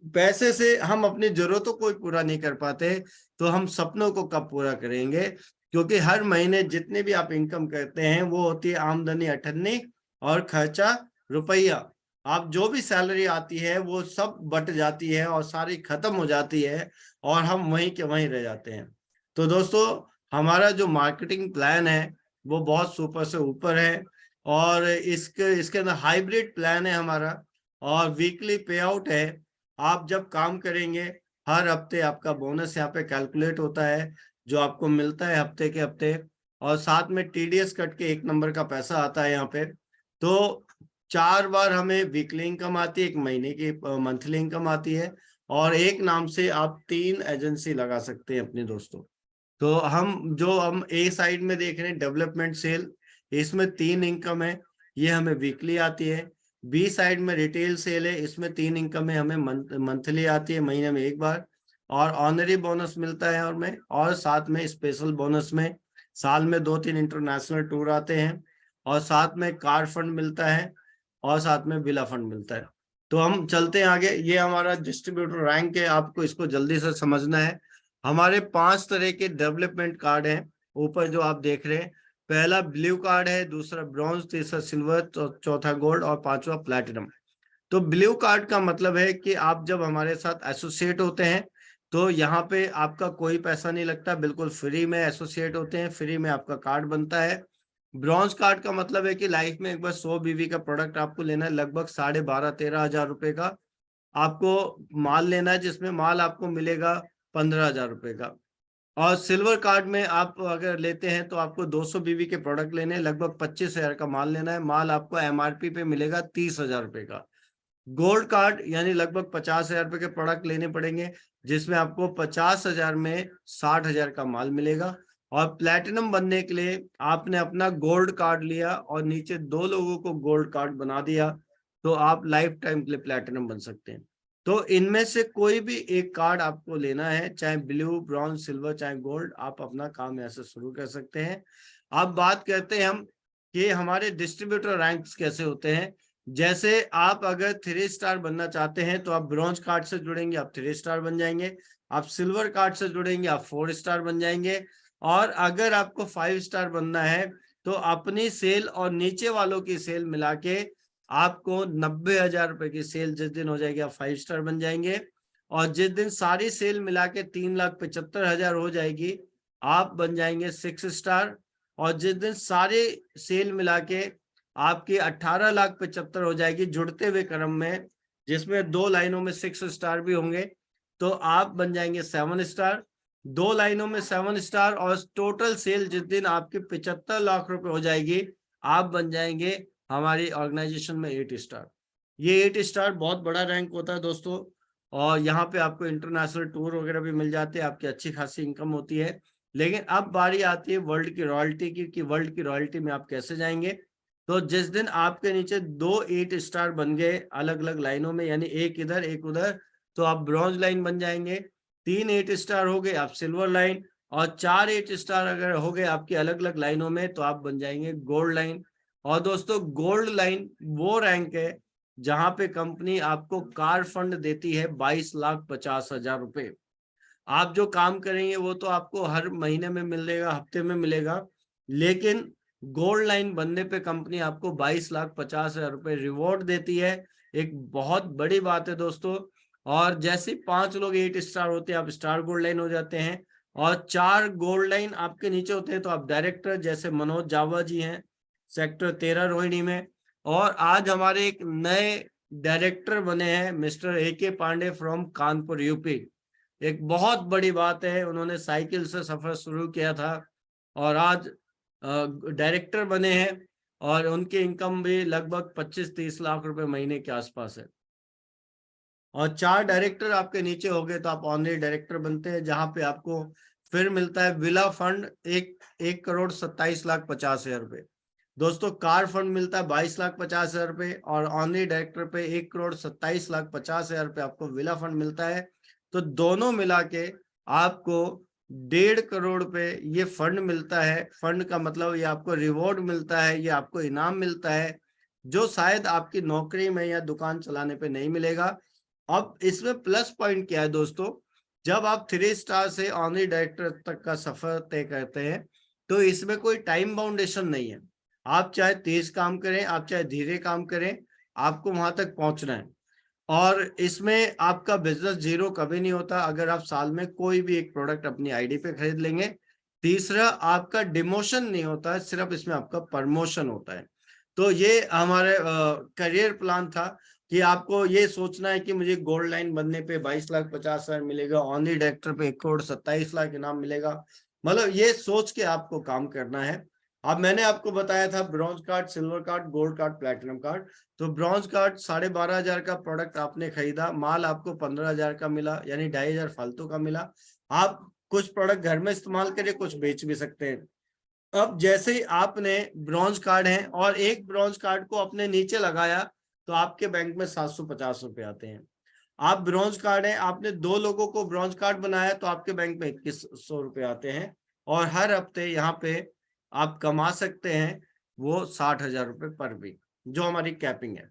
पैसे से हम अपनी जरूरतों को पूरा नहीं कर पाते, तो हम सपनों को कब पूरा करेंगे? क्योंकि हर महीने जितने भी आप इनकम करते हैं वो होती है आमदनी 98 और खर्चा रुपया। आप जो भी सैलरी आती है वो सब बट जाती है और सारी खत्म हो जाती है, और हम वहीं के वहीं रह जाते हैं। तो दोस्तों, हमारा जो मार्केटिंग प्लान है वो बहुत सुपर से ऊपर है, और इसके अंदर हाइब्रिड प्लान है हमारा, और वीकली पे आउट है। आप जब काम करेंगे, हर हफ्ते आपका बोनस यहाँ पे कैलकुलेट होता है, जो आपको मिलता है हफ्ते के हफ्ते, और साथ में टीडीएस कट के 1 नंबर का पैसा आता है यहाँ पे। तो 4 बार हमें वीकली इनकम आती है, 1 महीने की मंथली इनकम आती है, और एक नाम से आप 3 एजेंसी लगा सकते हैं अपने दोस्तों। तो हम ए साइड में देख रहे हैं डेवलपमेंट सेल, इसमें 3 इनकम है, ये हमें वीकली आती है। बी साइड में रिटेल सेल है, इसमें 3 इनकम है, हमें मंथली आती है, महीने में 1 बार। और ऑनरी बोनस मिलता है, और साथ में स्पेशल बोनस में साल में 2-3 इंटरनेशनल टूर आते हैं, और साथ में कार फंड मिलता है, और साथ में विला फंड मिलता है। तो हम चलते हैं आगे। ये हमारा डिस्ट्रीब्यूटर रैंक है, आपको इसको जल्दी से समझना है। हमारे 5 तरह के डेवलपमेंट कार्ड हैं, ऊपर जो आप देख रहे हैं। पहला ब्लू कार्ड है, दूसरा ब्रॉन्ज, तीसरा सिल्वर, चौथा गोल्ड, और पांचवा प्लैटिनम। तो ब्लू कार्ड का मतलब है कि आप जब हमारे साथ एसोसिएट होते हैं तो यहाँ पे आपका कोई पैसा नहीं लगता, बिल्कुल फ्री में एसोसिएट होते हैं, फ्री में आपका कार्ड बनता है। ब्रॉन्ज कार्ड का मतलब है कि लाइफ में एक बार 100 बीवी का प्रोडक्ट आपको लेना है, लगभग 12,500-13,000 रुपए का आपको माल लेना है, जिसमें माल आपको मिलेगा 15,000 रुपए का। और सिल्वर कार्ड में आप अगर लेते हैं तो आपको 200 बीवी के प्रोडक्ट लेने हैं, लगभग 25,000 का माल लेना है, माल आपको एमआरपी पे मिलेगा 30,000 रुपए का। गोल्ड कार्ड यानी लगभग 50,000 रुपए के प्रोडक्ट लेने पड़ेंगे, जिसमें आपको 50,000 में 60,000 का माल मिलेगा। और प्लैटिनम बनने के लिए आपने अपना गोल्ड कार्ड लिया और नीचे 2 लोगों को गोल्ड कार्ड बना दिया, तो आप लाइफ टाइम के लिए प्लैटिनम बन सकते हैं। तो इनमें से कोई भी एक कार्ड आपको लेना है, चाहे ब्लू, ब्रॉन्ज, सिल्वर, चाहे गोल्ड, आप अपना काम ऐसे शुरू कर सकते हैं। अब बात करते हैं हम कि हमारे डिस्ट्रीब्यूटर रैंक्स कैसे होते हैं। जैसे आप अगर 3 स्टार बनना चाहते हैं तो आप ब्रॉन्ज कार्ड से जुड़ेंगे, आप 3 स्टार बन जाएंगे। आप सिल्वर कार्ड से जुड़ेंगे, आप 4 स्टार बन जाएंगे। और अगर आपको 5 स्टार बनना है तो अपनी सेल और नीचे वालों की सेल मिला के आपको 90,000 रुपए की सेल जिस दिन हो जाएगी, आप 5 स्टार बन जाएंगे। और जिस दिन सारी सेल मिला के 3,75,000 हो जाएगी, आप बन जाएंगे 6 स्टार। और जिस दिन सारी सेल मिला के आपकी 18,75,000 हो जाएगी जुड़ते हुए क्रम में, जिसमें 2 लाइनों में 6 स्टार भी होंगे, तो आप बन जाएंगे 7 स्टार। 2 लाइनों में 7 स्टार, और टोटल सेल जिस दिन आपकी 75 लाख रुपए हो जाएगी, आप बन जाएंगे हमारी ऑर्गेनाइजेशन में 8 स्टार। ये 8 स्टार बहुत बड़ा रैंक होता है दोस्तों। और यहाँ पे आपको इंटरनेशनल टूर वगैरह भी मिल जाते हैं, आपकी अच्छी खासी इनकम होती है। लेकिन अब बारी आती है वर्ल्ड की रॉयल्टी की, कि वर्ल्ड की रॉयल्टी में आप कैसे जाएंगे। तो जिस दिन आपके नीचे 2 8 स्टार बन गए अलग अलग लाइनों में, यानी एक इधर एक उधर, तो आप ब्रॉन्ज लाइन बन जाएंगे। 3 8 स्टार हो गए आप सिल्वर लाइन, और 4 8 स्टार अगर हो गए आपकी अलग अलग लाइनों में तो आप बन जाएंगे गोल्ड लाइन। और दोस्तों गोल्ड लाइन वो रैंक है जहां पे कंपनी आपको कार फंड देती है 22,50,000 रुपए। आप जो काम करेंगे वो तो आपको हर महीने में मिलेगा, हफ्ते में मिलेगा, लेकिन गोल्ड लाइन बनने पे कंपनी आपको 22,50,000 रुपए रिवॉर्ड देती है। एक बहुत बड़ी बात है दोस्तों। और जैसे 5 लोग 8 स्टार होते हैं आप स्टार गोल्ड लाइन हो जाते हैं, और 4 गोल्ड लाइन आपके नीचे होते हैं तो आप डायरेक्टर, जैसे मनोज जावा जी हैं सेक्टर 13 रोहिणी में। और आज हमारे एक नए डायरेक्टर बने हैं mister AK Pande from Kanpur UP. एक बहुत बड़ी बात है, उन्होंने साइकिल से सफर शुरू किया था और आज डायरेक्टर बने हैं, और उनकी इनकम भी लगभग 25-30 लाख रुपए महीने के आसपास है। और 4 डायरेक्टर आपके नीचे हो गए तो आप ऑनरेरी डायरेक्टर बनते हैं, जहां पे आपको फिर मिलता है विला फंड 1,27,50,000 रुपए। दोस्तों कार फंड मिलता है 22,50,000 रुपए, और ऑनरेरी डायरेक्टर पे 1,27,50,000 रुपए आपको विला फंड मिलता है। तो दोनों मिला के आपको 1.5 करोड़ रुपए ये फंड मिलता है। फंड का मतलब ये आपको रिवॉर्ड मिलता है, ये आपको इनाम मिलता है, जो शायद आपकी नौकरी में या दुकान चलाने पे नहीं मिलेगा। अब इसमें प्लस पॉइंट क्या है दोस्तों, जब आप 3 स्टार से ऑनरी डायरेक्टर तक का सफर तय करते हैं तो इसमें कोई टाइम बाउंडेशन नहीं है। आप चाहे तेज काम करें, आप चाहे धीरे काम करें, आपको वहां तक पहुंचना है। और इसमें आपका बिजनेस जीरो कभी नहीं होता अगर आप साल में कोई भी एक प्रोडक्ट अपनी आईडी पे खरीद लेंगे। तीसरा, आपका डिमोशन नहीं होता है, सिर्फ इसमें आपका प्रमोशन होता है। तो ये हमारे करियर प्लान था कि आपको ये सोचना है कि मुझे गोल्ड लाइन बनने पे 22,50,000 मिलेगा, ऑनली डायरेक्टर पे 1,27,00,000 इनाम मिलेगा। मतलब ये सोच के आपको काम करना है। अब मैंने आपको बताया था bronze card, silver card, gold card, platinum card. तो ब्रॉन्ज कार्ड 12,500 का प्रोडक्ट आपने खरीदा, माल आपको 15,000 का मिला, यानी 2,500 फालतू का मिला। आप कुछ प्रोडक्ट घर में इस्तेमाल करिए, कुछ बेच भी सकते हैं। अब जैसे ही आपने ब्रॉन्ज कार्ड है और एक ब्रॉन्ज कार्ड को अपने नीचे लगाया तो आपके बैंक में 750 रुपए आते हैं। आप ब्रॉन्ज कार्ड है, आपने 2 लोगों को ब्रॉन्ज कार्ड बनाया तो आपके बैंक में 2,100 रुपए आते हैं। और हर हफ्ते यहाँ पे आप कमा सकते हैं वो 60,000 रुपए पर वीक, जो हमारी कैपिंग है।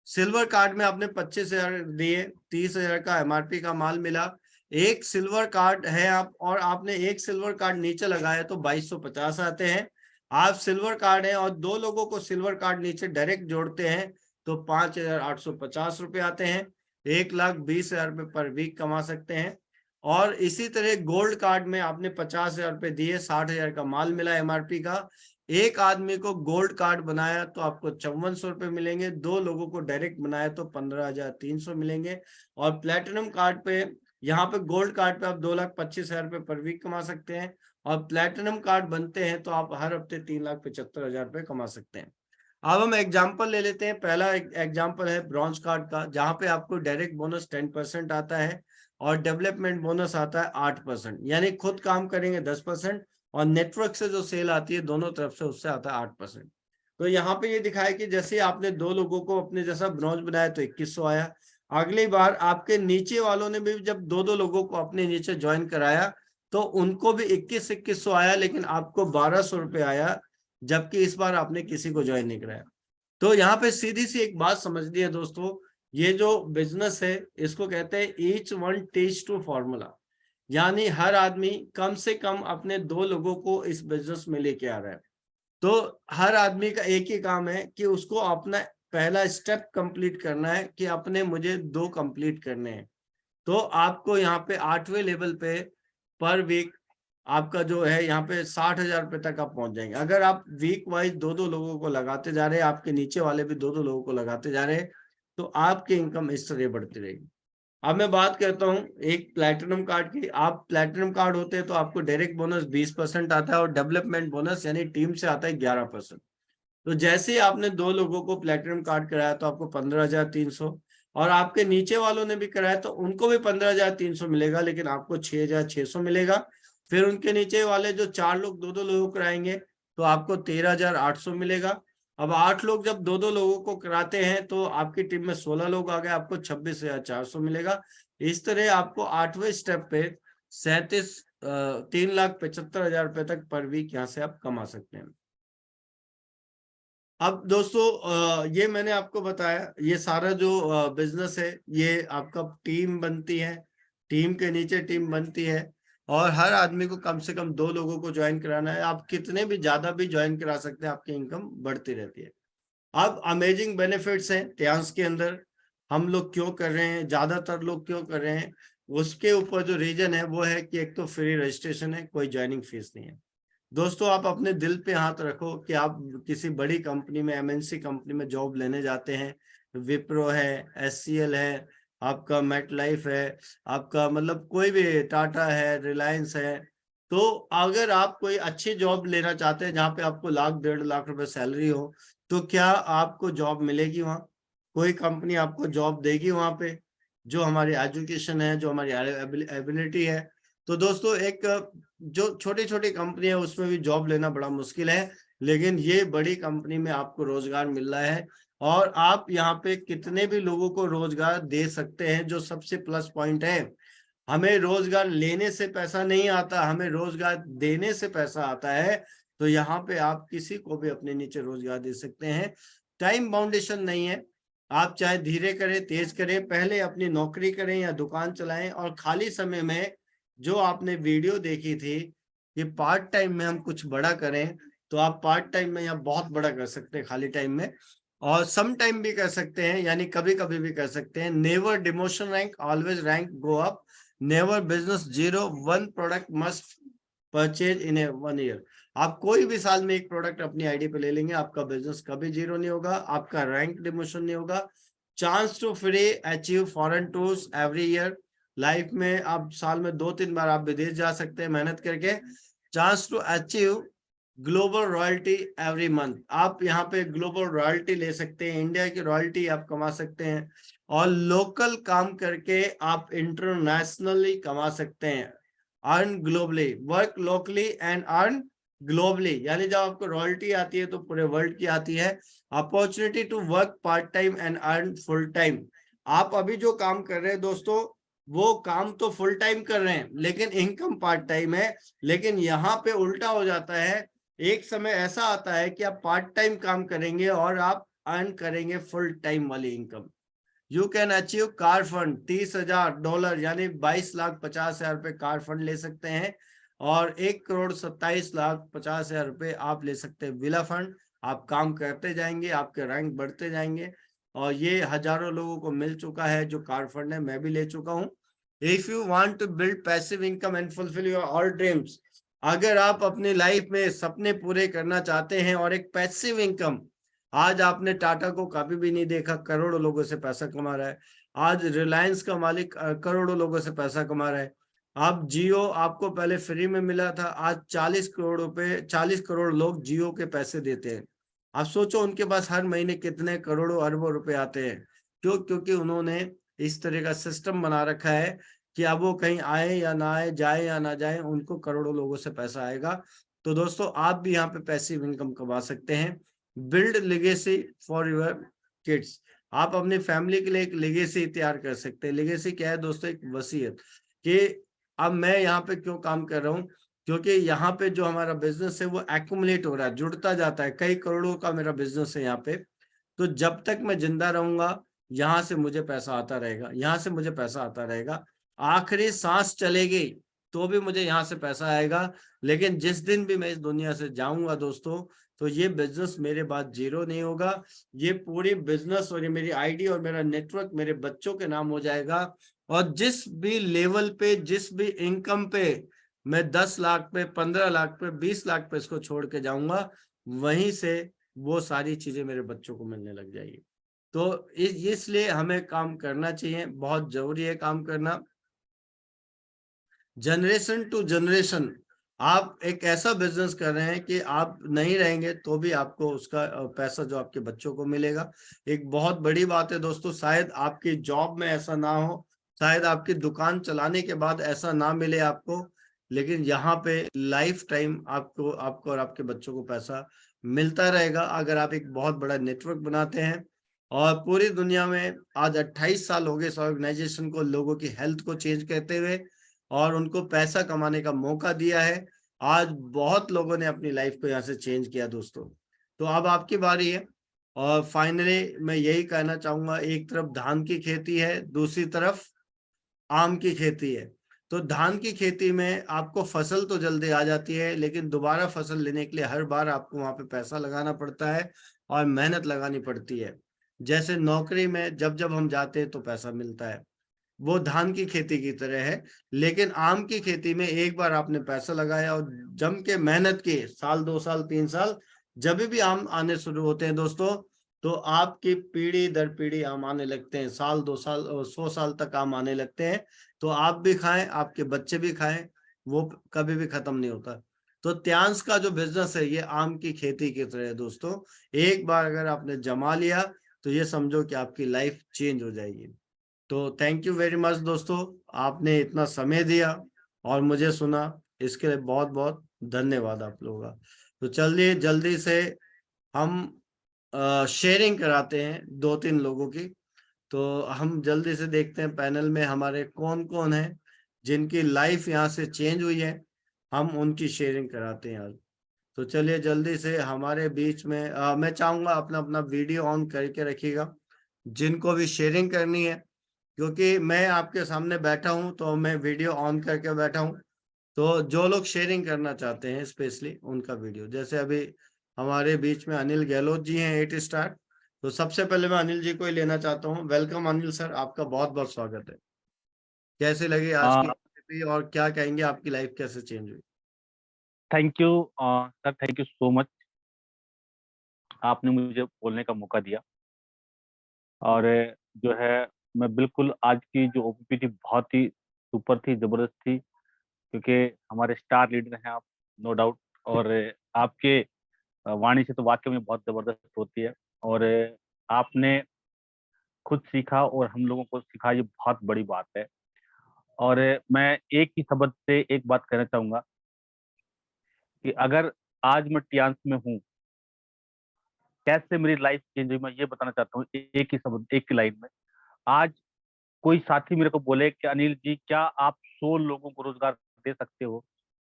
सिल्वर कार्ड में आपने 25,000 दिए, 30,000 का MRP का माल मिला। एक सिल्वर कार्ड है आप, और आपने एक सिल्वर कार्ड नीचे लगाया तो 2,250 आते हैं। आप सिल्वर कार्ड है और 2 लोगों को सिल्वर कार्ड नीचे डायरेक्ट जोड़ते हैं तो 5,850 रुपए आते हैं। 1,20,000 रुपए पर वीक कमा सकते हैं। और इसी तरह गोल्ड कार्ड में आपने 50,000 रुपए दिए, 60,000 का माल मिला MRP का। एक आदमी को गोल्ड कार्ड बनाया तो आपको 5400 रुपए मिलेंगे, 2 लोगों को डायरेक्ट बनाया तो 15,300 मिलेंगे। और प्लेटिनम कार्ड पे, यहाँ पे गोल्ड कार्ड पे आप 2,25,000 रुपए पर वीक कमा सकते हैं, और प्लेटिनम कार्ड बनते हैं तो आप हर हफ्ते 3,75,000 रुपए कमा सकते हैं। अब हम एग्जाम्पल ले लेते हैं। पहला एग्जाम्पल है ब्रॉन्ज कार्ड का, जहां पे आपको डायरेक्ट बोनस 10% आता है और डेवलपमेंट बोनस आता है 8%, यानी खुद काम करेंगे 10%, और नेटवर्क से जो सेल आती है दोनों तरफ से उससे आता है 8%। तो यहाँ पे ये दिखाया कि जैसे आपने 2 लोगों को अपने जैसा ब्रॉन्ज बनाया तो 2,100 आया। अगली बार आपके नीचे वालों ने भी जब 2 लोगों को अपने नीचे ज्वाइन कराया तो उनको भी 2,100 आया, लेकिन आपको 1,200 रुपए आया, जबकि इस बार आपने किसी को ज्वाइन नहीं कराया। तो यहाँ पे सीधी सी एक बात समझनी है दोस्तों, ये जो बिजनेस है इसको कहते हैं each one teach to formula, यानी हर आदमी कम से कम अपने 2 लोगों को इस बिजनेस में लेके आ रहा है। तो हर आदमी का एक ही काम है कि उसको अपना पहला स्टेप कंप्लीट करना है कि अपने मुझे 2 कंप्लीट करने हैं। तो आपको यहाँ पे 8वें लेवल पे पर वीक आपका जो है यहाँ पे 60,000 रुपए तक आप पहुंच जाएंगे। अगर आप वीक वाइज 2 लोगों को लगाते जा रहे हैं, आपके नीचे वाले भी 2 लोगों को लगाते जा रहे हैं, तो आपकी इनकम इस तरह बढ़ती रहेगी। अब मैं बात करता हूँ एक प्लैटिनम कार्ड की। आप प्लैटिनम कार्ड होते हैं तो आपको डायरेक्ट बोनस 20% आता है, और डेवलपमेंट बोनस यानी टीम से आता है 11%। तो जैसे ही आपने 2 लोगों को प्लैटिनम कार्ड कराया तो आपको 15,300, और आपके नीचे वालों ने भी कराया तो उनको भी 15,300 मिलेगा, लेकिन आपको 6,600 मिलेगा। फिर उनके नीचे वाले जो 4 लोग 2-2 लोगों को कराएंगे तो आपको 13,800 मिलेगा। अब 8 लोग जब 2-2 लोगों को कराते हैं तो आपकी टीम में 16 लोग आ गए, आपको 26,400 मिलेगा। इस तरह आपको 8वें स्टेप पे 3,75,000 रुपए तक पर वीक यहाँ से आप कमा सकते हैं। अब दोस्तों ये मैंने आपको बताया, ये सारा जो बिजनेस है ये आपका टीम बनती है, टीम के नीचे टीम बनती है, और हर आदमी को कम से कम 2 लोगों को ज्वाइन कराना है। आप कितने भी ज्यादा भी ज्वाइन करा सकते हैं, आपकी इनकम बढ़ती रहती है। अब अमेजिंग बेनिफिट्स हैं टेयांस के अंदर। हम लोग क्यों कर रहे हैं, ज्यादातर लोग क्यों कर रहे हैं, उसके ऊपर जो रीजन है वो है कि एक तो फ्री रजिस्ट्रेशन है, कोई ज्वाइनिंग फीस नहीं है। दोस्तों आप अपने दिल पे हाथ रखो कि आप किसी बड़ी कंपनी में, एमएनसी कंपनी में जॉब लेने जाते हैं, विप्रो है, एचसीएल है, आपका मेट लाइफ है, आपका मतलब कोई भी टाटा है, रिलायंस है, तो अगर आप कोई अच्छी जॉब लेना चाहते हैं जहां पे आपको 1,00,000-1,50,000 रुपए सैलरी हो, तो क्या आपको जॉब मिलेगी वहां? कोई कंपनी आपको जॉब देगी वहां पे? जो हमारी एजुकेशन है, जो हमारी एबिलिटी है। तो दोस्तों एक जो छोटी छोटी कंपनी है उसमें भी जॉब लेना बड़ा मुश्किल है, लेकिन ये बड़ी कंपनी में आपको रोजगार मिल रहा है, और आप यहाँ पे कितने भी लोगों को रोजगार दे सकते हैं। जो सबसे प्लस पॉइंट है, हमें रोजगार लेने से पैसा नहीं आता, हमें रोजगार देने से पैसा आता है। तो यहाँ पे आप किसी को भी अपने नीचे रोजगार दे सकते हैं। टाइम बाउंडेशन नहीं है, आप चाहे धीरे करें तेज करें, पहले अपनी नौकरी करें या दुकान चलाएं, और खाली समय में जो आपने वीडियो देखी थी कि पार्ट टाइम में हम कुछ बड़ा करें, तो आप पार्ट टाइम में या बहुत बड़ा कर सकते हैं खाली टाइम में, और सम टाइम भी कर सकते हैं, यानी कभी कभी भी कर सकते हैं। Never demotion rank, always rank go up, never business zero, one product must purchase in A 1 year. आप कोई भी साल में एक प्रोडक्ट अपनी आईडी पे ले लेंगे, आपका बिजनेस कभी जीरो नहीं होगा, आपका रैंक डिमोशन नहीं होगा। Chance to free achieve foreign tours every year, life में आप साल में 2-3 बार आप विदेश जा सकते हैं मेहनत करके। Chance to achieve global royalty every month, आप यहाँ पे ग्लोबल रॉयल्टी ले सकते हैं, इंडिया की रॉयल्टी आप कमा सकते हैं, और लोकल काम करके आप इंटरनेशनली कमा सकते हैं। Earn globally, work locally and earn globally, यानी जब आपको रॉयल्टी आती है तो पूरे वर्ल्ड की आती है। Opportunity to work part time and earn full time, आप अभी जो काम कर रहे हैं दोस्तों, वो काम तो फुल टाइम कर रहे हैं लेकिन इनकम पार्ट टाइम है। लेकिन यहाँ पे उल्टा हो जाता है, एक समय ऐसा आता है कि आप पार्ट टाइम काम करेंगे और आप अर्न करेंगे फुल टाइम वाली income. You can achieve car fund $30,000, यानी 22,50,000 रुपए कार फंड ले सकते हैं, और 1,27,50,000 रुपए आप ले सकते हैं विला फंड। आप काम करते जाएंगे, आपके रैंक बढ़ते जाएंगे, और ये हजारों लोगों को मिल चुका है जो कार फंड है, मैं भी ले चुका हूँ। If you want to build passive income and fulfil your all dreams, अगर आप अपनी लाइफ में सपने पूरे करना चाहते हैं और एक पैसिव इनकम, आज आपने टाटा को कभी भी नहीं देखा, करोड़ों लोगों से पैसा कमा रहा है। आज रिलायंस का मालिक करोड़ों लोगों से पैसा कमा रहा है। आप जियो, आपको पहले फ्री में मिला था, आज 40 करोड़ लोग जियो के पैसे देते हैं। आप सोचो उनके पास हर महीने कितने करोड़ों अरबों रुपए आते हैं। क्यों? क्योंकि उन्होंने इस तरह का सिस्टम बना रखा है कि अब वो कहीं आए या ना आए, जाए या ना जाए, उनको करोड़ों लोगों से पैसा आएगा। तो दोस्तों आप भी यहाँ पे पैसिव इनकम कमा सकते हैं। Build legacy for your kids, आप अपनी फैमिली के लिए एक लेगेसी तैयार कर सकते हैं। लेगेसी क्या है दोस्तों? एक वसीयत, कि अब मैं यहाँ पे क्यों काम कर रहा हूँ, क्योंकि यहाँ पे जो हमारा बिजनेस है वो एक्यूमुलेट हो रहा है, जुड़ता जाता है, कई करोड़ों का मेरा बिजनेस है यहाँ पे। तो जब तक मैं जिंदा रहूंगा यहाँ से मुझे पैसा आता रहेगा, यहाँ से मुझे पैसा आता रहेगा, आखिरी सांस चलेगी तो भी मुझे यहाँ से पैसा आएगा। लेकिन जिस दिन भी मैं इस दुनिया से जाऊंगा दोस्तों, तो ये बिजनेस मेरे बाद जीरो नहीं होगा, ये पूरी बिजनेस और ये मेरी आईडी और मेरा नेटवर्क मेरे बच्चों के नाम हो जाएगा। और जिस भी लेवल पे, जिस भी इनकम पे मैं 10 लाख पे, 15 लाख पे, 20 लाख पे इसको छोड़ के जाऊंगा, वहीं से वो सारी चीजें मेरे बच्चों को मिलने लग जाएगी। तो इसलिए हमें काम करना चाहिए, बहुत जरूरी है काम करना। जनरेशन टू जनरेशन, आप एक ऐसा बिजनेस कर रहे हैं कि आप नहीं रहेंगे तो भी आपको उसका पैसा जो आपके बच्चों को मिलेगा। एक बहुत बड़ी बात है दोस्तों, शायद आपकी जॉब में ऐसा ना हो, शायद आपकी दुकान चलाने के बाद ऐसा ना मिले आपको, लेकिन यहाँ पे लाइफ टाइम आपको आपको और आपके बच्चों को पैसा मिलता रहेगा अगर आप एक बहुत बड़ा नेटवर्क बनाते हैं। और पूरी दुनिया में आज 28 साल हो गए इस ऑर्गेनाइजेशन को लोगों की हेल्थ को चेंज करते हुए, और उनको पैसा कमाने का मौका दिया है। आज बहुत लोगों ने अपनी लाइफ को यहाँ से चेंज किया दोस्तों। तो अब आपकी बारी है। और फाइनली मैं यही कहना चाहूंगा, एक तरफ धान की खेती है, दूसरी तरफ आम की खेती है। तो धान की खेती में आपको फसल तो जल्दी आ जाती है, लेकिन दोबारा फसल लेने के लिए हर बार आपको वहां पे पैसा लगाना पड़ता है और मेहनत लगानी पड़ती है। जैसे नौकरी में जब जब हम जाते हैं तो पैसा मिलता है, वो धान की खेती की तरह है। लेकिन आम की खेती में एक बार आपने पैसा लगाया और जम के मेहनत की, साल 2 साल 3 साल, जब भी आम आने शुरू होते हैं दोस्तों, तो आपकी पीढ़ी दर पीढ़ी आम आने लगते हैं, साल 2 साल और 100 साल तक आम आने लगते हैं। तो आप भी खाएं, आपके बच्चे भी खाएं, वो कभी भी खत्म नहीं होता। तो त्यांश का जो बिजनेस है ये आम की खेती की तरह है दोस्तों। एक बार अगर आपने जमा लिया तो ये समझो कि आपकी लाइफ चेंज हो जाएगी। तो थैंक यू वेरी मच दोस्तों, आपने इतना समय दिया और मुझे सुना, इसके लिए बहुत बहुत धन्यवाद आप लोगों का। तो चलिए जल्दी से हम शेयरिंग कराते हैं 2-3 लोगों की। तो हम जल्दी से देखते हैं पैनल में हमारे कौन कौन है जिनकी लाइफ यहाँ से चेंज हुई है, हम उनकी शेयरिंग कराते हैं आज। तो चलिए जल्दी से हमारे बीच में मैं चाहूंगा अपना अपना वीडियो ऑन करके रखिएगा जिनको भी शेयरिंग करनी है, क्योंकि मैं आपके सामने बैठा हूं तो मैं वीडियो ऑन करके बैठा हूं। तो जो लोग शेयरिंग करना चाहते हैं स्पेशली उनका वीडियो, जैसे अभी हमारे बीच में अनिल गहलोत जी हैं 8 स्टार। तो सबसे पहले मैं अनिल जी को ही लेना चाहता हूँ। वेलकम अनिल सर, आपका बहुत बहुत स्वागत है। कैसे लगी आज की activity और क्या कहेंगे, आपकी लाइफ कैसे चेंज हुई? Thank you sir, thank you so much. आपने मुझे बोलने का मौका दिया। और जो है, मैं बिल्कुल आज की जो ओपीपी थी बहुत ही सुपर थी, जबरदस्त थी, क्योंकि हमारे स्टार लीडर हैं आप, नो डाउट। और आपके वाणी से तो वाकई में बहुत जबरदस्त होती है। और आपने खुद सीखा और हम लोगों को सिखा, ये बहुत बड़ी बात है। और मैं एक ही शब्द से एक बात कहना चाहूंगा कि अगर आज मैं टियांस में हूँ, कैसे मेरी लाइफ चेंज हुई, मैं ये बताना चाहता हूँ एक ही शब्द, एक ही लाइन में। आज कोई साथी मेरे को बोले कि अनिल जी क्या आप 100 लोगों को रोजगार दे सकते हो,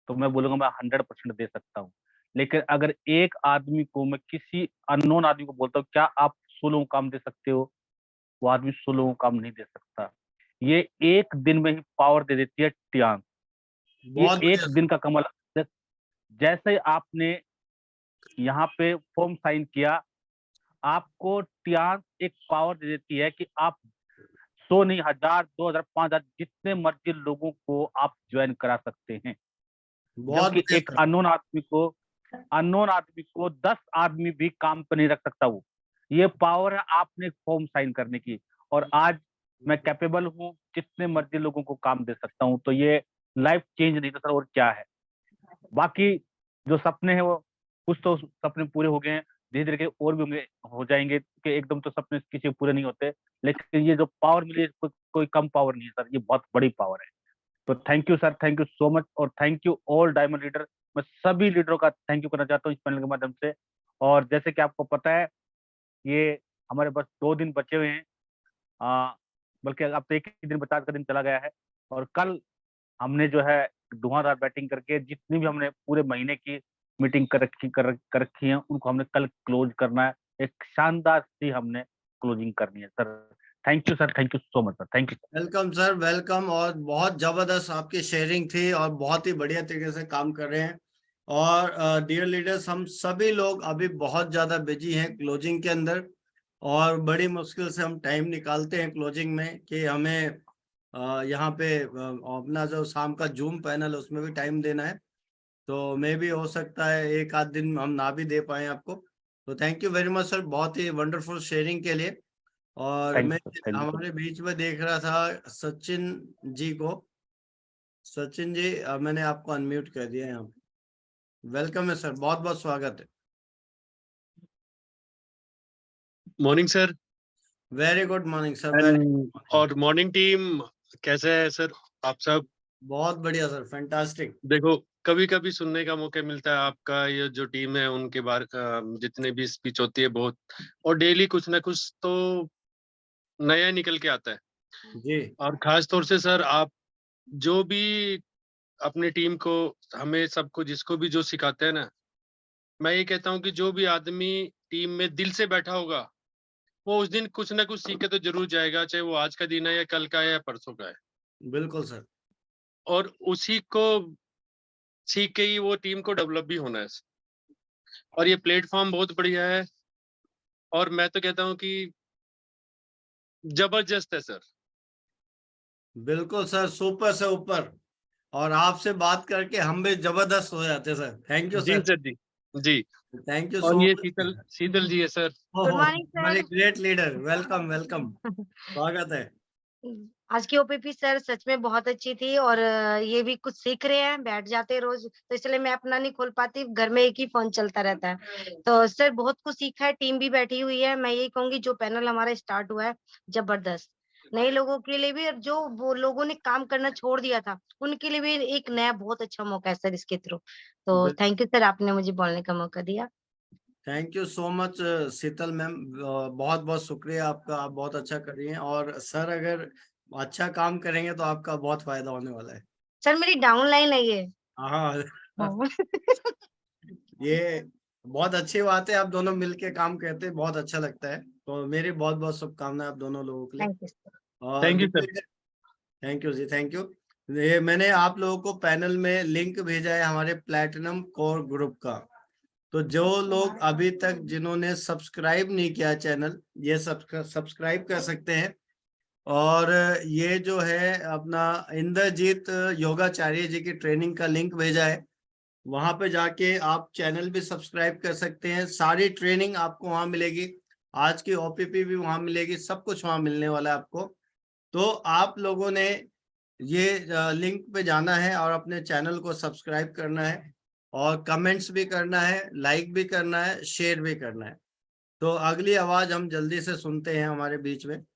तो मैं बोलूंगा मैं 100% दे सकता हूँ। लेकिन अगर एक आदमी को, मैं किसी अननोन आदमी को बोलता हूँ क्या आप 100 लोगों को काम दे सकते हो, वो आदमी 100 लोगों को काम नहीं दे सकता। ये एक दिन में ही पावर दे देती है टियांस। ये बहुत एक बढ़िया दिन का कमल। जैसे आपने यहाँ पे फॉर्म साइन किया, आपको टियांस एक पावर दे देती है कि आप 100 नहीं, 1000, 2000, 5000, जितने मर्जी लोगों को आप ज्वाइन करा सकते हैं। बहुत जबकि बढ़िया एक सर। अननोन आदमी को 10 आदमी भी काम पर नहीं रख सकता। वो ये पावर है आपने फॉर्म साइन करने की। और आज मैं कैपेबल हूँ, जितने मर्जी लोगों को काम दे सकता हूँ। तो ये लाइफ चेंज नहीं था सर, और क्या है। बाकी जो सपने हैं वो, कुछ तो सपने पूरे हो गए हैं, धीरे धीरे के और भी होंगे, हो जाएंगे, कि एकदम तो सपने किसी के पूरे नहीं होते। लेकिन ये जो पावर मिली है, कोई कम पावर नहीं है सर, ये बहुत बड़ी पावर है। तो thank you sir, thank you so much. और thank you all diamond leader. मैं सभी लीडरों का थैंक यू करना चाहता हूँ इस पैनल के माध्यम से। और जैसे कि आपको पता है, ये हमारे बस 2 दिन बचे हुए हैं। आ, बल्कि अब तो एक ही दिन बचा का दिन चला गया है। और कल हमने जो है धुआंधार बैटिंग करके जितनी भी हमने पूरे महीने की मीटिंग कर रखी है, उनको हमने कल क्लोज करना है। एक शानदार सी हमने क्लोजिंग करनी है sir. Thank you sir, thank you so much sir, thank you. Welcome sir, welcome. और बहुत जबरदस्त आपकी शेयरिंग थी और बहुत ही बढ़िया तरीके से काम कर रहे हैं। और डियर लीडर्स, हम सभी लोग अभी बहुत ज्यादा बिजी हैं क्लोजिंग के अंदर, और बड़ी मुश्किल से हम टाइम निकालते हैं क्लोजिंग में कि हमें यहाँ पे अपना जो शाम का जूम पैनल है उसमें भी टाइम देना है। तो मे भी हो सकता है एक आध दिन हम ना भी दे पाए आपको। तो thank you very much sir, बहुत ही वंडरफुल शेयरिंग के लिए। और थैंक मैं you sir, thank you sir. हमारे बीच में देख रहा था सचिन जी को। सचिन जी मैंने आपको अनम्यूट कर दिया यहाँ पे। वेलकम है सर, बहुत बहुत स्वागत है। Morning sir. Very good morning sir, very और मॉर्निंग टीम, कैसे है सर आप सब? बहुत बढ़िया सर, फैंटास्टिक। देखो, कभी कभी सुनने का मौका मिलता है आपका ये जो टीम है उनके बारे जितने भी स्पीच होती है बहुत, और डेली कुछ ना कुछ तो नया निकल के आता है। जी और खास तौर से सर, आप जो भी अपनी टीम को, हमें सबको, जिसको भी जो सिखाते हैं ना, मैं ये कहता हूँ कि जो भी आदमी टीम में दिल से बैठा होगा वो उस दिन कुछ ना कुछ सीख के तो जरूर जाएगा, चाहे वो आज का दिन है या कल का है या परसों का है। बिल्कुल सर। और उसी को सीख के ही वो टीम को डेवलप भी होना है। और ये प्लेटफॉर्म बहुत बढ़िया है, और मैं तो कहता हूँ कि जबरदस्त है सर। बिल्कुल सर, सुपर से ऊपर। और आपसे बात करके हम भी जबरदस्त हो जाते हैं सर। थैंक यू जी सर। सर, जी जी। थैंक यू और सो ये मच। शीतल जी है सर। गुड मॉर्निंग हमारे sir. Great leader, welcome welcome, स्वागत है। आज की ओपीपी सर सच में बहुत अच्छी थी, और ये भी कुछ सीख रहे हैं, बैठ जाते रोज, तो इसलिए मैं अपना नहीं खोल पाती, घर में एक ही फोन चलता रहता है। तो सर बहुत कुछ सीखा है, टीम भी बैठी हुई है। मैं यही कहूंगी जो पैनल हमारा स्टार्ट हुआ है जबरदस्त, नए लोगों के लिए भी, और जो वो लोगों ने काम करना छोड़ दिया था उनके लिए भी एक नया बहुत अच्छा मौका है सर इसके थ्रू। तो थैंक यू सर, आपने मुझे बोलने का मौका दिया। Thank you so much Sheetal ma'am, बहुत बहुत शुक्रिया आपका, आप बहुत अच्छा कर रही हैं। और सर अगर अच्छा काम करेंगे तो आपका बहुत फायदा होने वाला है। सर मेरी डाउन लाइन है ये। हाँ ये बहुत अच्छी बात है, आप दोनों मिलके काम करते हैं, बहुत अच्छा लगता है। तो मेरी बहुत बहुत शुभकामनाएं आप दोनों लोगों के लिए। Thank you sir. और thank you sir. Thank you जी, थैंक यू। ये मैंने आप लोगों को पैनल में लिंक भेजा है हमारे प्लैटिनम कोर ग्रुप का। तो जो लोग अभी तक जिन्होंने सब्सक्राइब नहीं किया चैनल, ये सब्सक्राइब कर सकते हैं। और ये जो है अपना इंद्रजीत योगाचार्य जी की ट्रेनिंग का लिंक भेजा है, वहां पे जाके आप चैनल भी सब्सक्राइब कर सकते हैं। सारी ट्रेनिंग आपको वहां मिलेगी, आज की ओपीपी भी वहां मिलेगी, सब कुछ वहां मिलने वाला है आपको। तो आप लोगों ने ये लिंक पे जाना है और अपने चैनल को सब्सक्राइब करना है, और कमेंट्स भी करना है, लाइक भी करना है, शेयर भी करना है। तो अगली आवाज हम जल्दी से सुनते हैं हमारे बीच में।